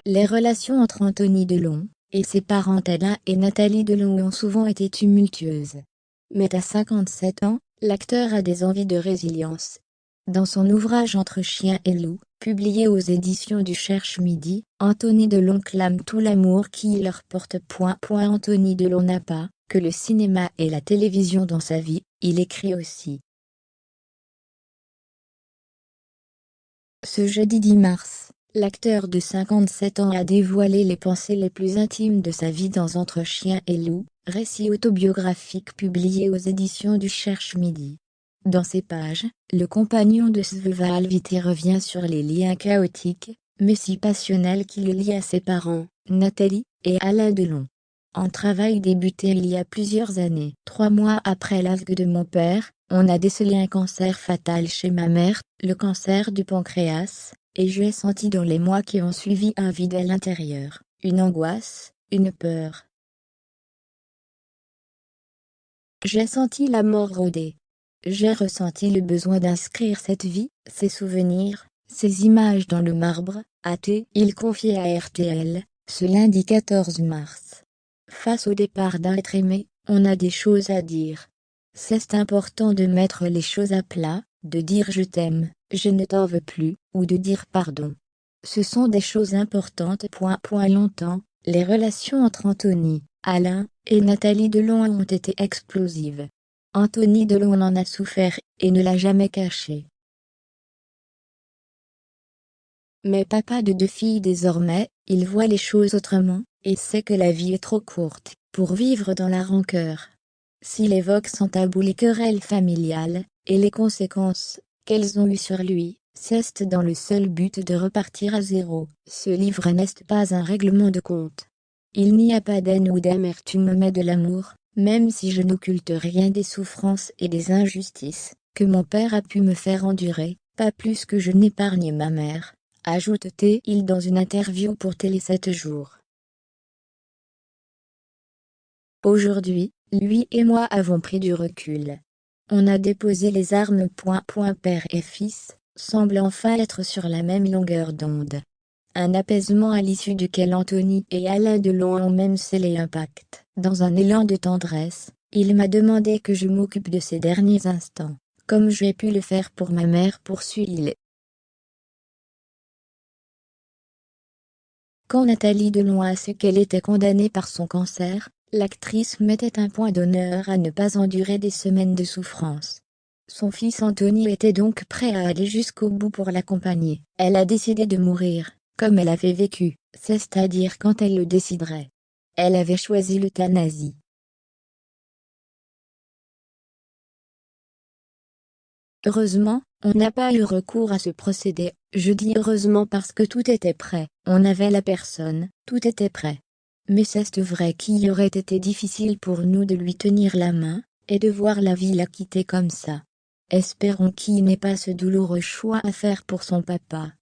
Les relations entre Anthony Delon et ses parents Alain et Nathalie Delon ont souvent été tumultueuses. Mais à 57 ans, l'acteur a des envies de résilience. Dans son ouvrage Entre chien et loup, publié aux éditions du Cherche-Midi, Anthony Delon clame tout l'amour qu'il leur porte. Anthony Delon n'a pas que le cinéma et la télévision dans sa vie, il écrit aussi. Ce jeudi 10 mars, l'acteur de 57 ans a dévoilé les pensées les plus intimes de sa vie dans Entre chien et loup, récit autobiographique publié aux éditions du Cherche-Midi. Dans ces pages, le compagnon de Sveva Alvité revient sur les liens chaotiques, mais si passionnels qui le lient à ses parents, Nathalie et Alain Delon. Un travail débuté il y a plusieurs années. 3 mois après l'aveu de mon père, on a décelé un cancer fatal chez ma mère, le cancer du pancréas, et j'ai senti dans les mois qui ont suivi un vide à l'intérieur, une angoisse, une peur. J'ai senti la mort rôder. J'ai ressenti le besoin d'inscrire cette vie, ces souvenirs, ces images dans le marbre, a-t-il confié à RTL, ce lundi 14 mars. Face au départ d'un être aimé, on a des choses à dire. C'est important de mettre les choses à plat, de dire je t'aime, je ne t'en veux plus, ou de dire pardon. Ce sont des choses importantes. Longtemps, les relations entre Anthony, Alain et Nathalie Delon ont été explosives. Anthony Delon en a souffert et ne l'a jamais caché. Mais papa de 2 filles désormais, il voit les choses autrement, et sait que la vie est trop courte pour vivre dans la rancœur. S'il évoque sans tabou les querelles familiales, et les conséquences qu'elles ont eues sur lui, c'est dans le seul but de repartir à zéro. Ce livre n'est pas un règlement de compte. Il n'y a pas d'haine ou d'amertume mais de l'amour, même si je n'occulte rien des souffrances et des injustices que mon père a pu me faire endurer, pas plus que je n'épargne ma mère, ajoute-t-il dans une interview pour Télé 7 jours. Aujourd'hui, lui et moi avons pris du recul. On a déposé les armes. Père et fils semblent enfin être sur la même longueur d'onde. Un apaisement à l'issue duquel Anthony et Alain Delon ont même scellé un pacte. Dans un élan de tendresse, il m'a demandé que je m'occupe de ses derniers instants, comme j'ai pu le faire pour ma mère, poursuit-il. Quand Nathalie Delon a su qu'elle était condamnée par son cancer, l'actrice mettait un point d'honneur à ne pas endurer des semaines de souffrance. Son fils Anthony était donc prêt à aller jusqu'au bout pour l'accompagner. Elle a décidé de mourir, comme elle avait vécu, c'est-à-dire quand elle le déciderait. Elle avait choisi l'euthanasie. Heureusement, on n'a pas eu recours à ce procédé. Je dis heureusement parce que tout était prêt. On avait la personne, tout était prêt. Mais c'est vrai qu'il aurait été difficile pour nous de lui tenir la main, et de voir la vie la quitter comme ça. Espérons qu'il n'ait pas ce douloureux choix à faire pour son papa.